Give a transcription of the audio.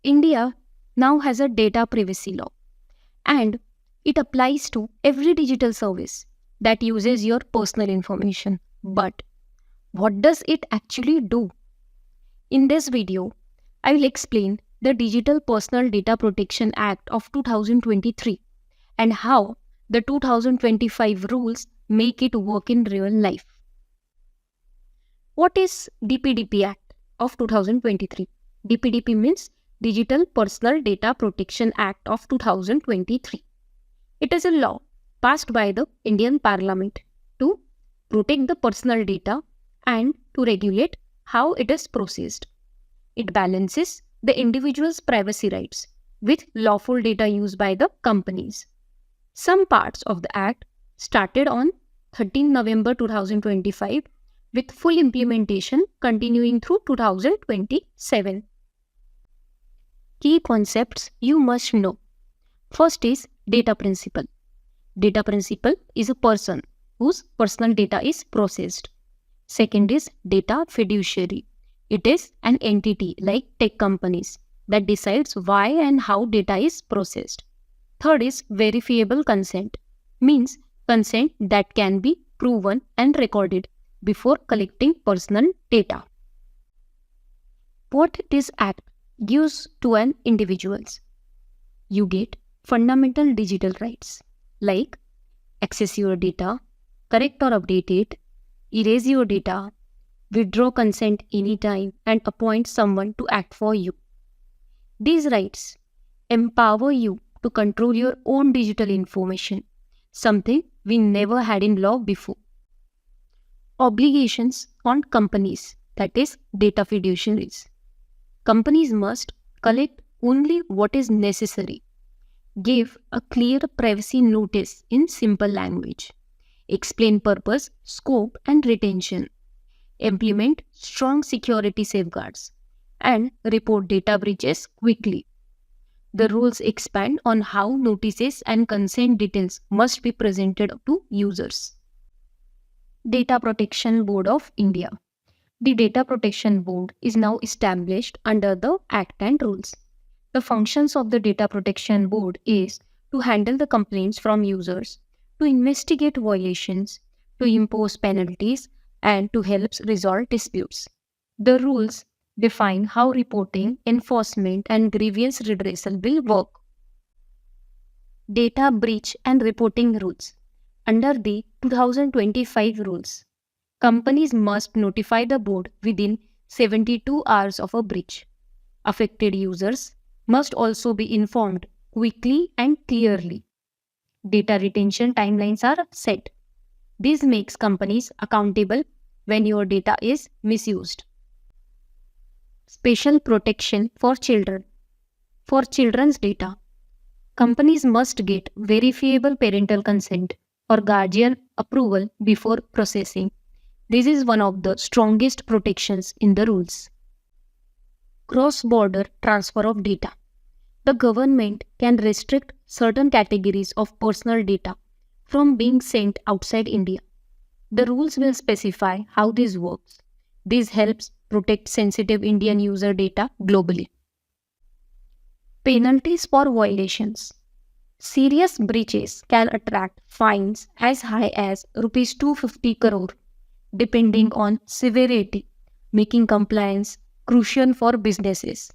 India now has a data privacy law, and it applies to every digital service that uses your personal information. But what does it actually do? In this video, I will explain the Digital Personal Data Protection Act of 2023 and how the 2025 rules make it work in real life. What is DPDP Act of 2023? DPDP means Digital Personal Data Protection Act of 2023. It is a law passed by the Indian Parliament to protect the personal data and to regulate how it is processed. It balances the individual's privacy rights with lawful data used by the companies. Some parts of the Act started on 13 November 2025 with full implementation continuing through 2027. Key concepts you must know. First is data principal. Data principal is a person whose personal data is processed. Second is data fiduciary. It is an entity like tech companies that decides why and how data is processed. Third is verifiable consent. Means consent that can be proven and recorded before collecting personal data. What this act gives to an individuals? You get fundamental digital rights like access your data, correct or update it, erase your data, withdraw consent anytime, and appoint someone to act for you. These rights empower you to control your own digital information, something we never had in law before. Obligations on companies, that is data fiduciaries. Companies must collect only what is necessary. Give a clear privacy notice in simple language. Explain purpose, scope, and retention. Implement strong security safeguards. And report data breaches quickly. The rules expand on how notices and consent details must be presented to users. Data Protection Board of India. The Data Protection Board is now established under the Act and rules. The functions of the Data Protection Board is to handle the complaints from users, to investigate violations, to impose penalties, and to help resolve disputes. The rules define how reporting, enforcement, and grievance redressal will work. Data breach and reporting rules. Under the 2025 rules, companies must notify the board within 72 hours of a breach. Affected users must also be informed quickly and clearly. Data retention timelines are set. This makes companies accountable when your data is misused. Special protection for children. For children's data, companies must get verifiable parental consent or guardian approval before processing. This is one of the strongest protections in the rules. Cross-border transfer of data. The government can restrict certain categories of personal data from being sent outside India. The rules will specify how this works. This helps protect sensitive Indian user data globally. Penalties for violations. Serious breaches can attract fines as high as Rs 250 crore, depending on severity, making compliance crucial for businesses.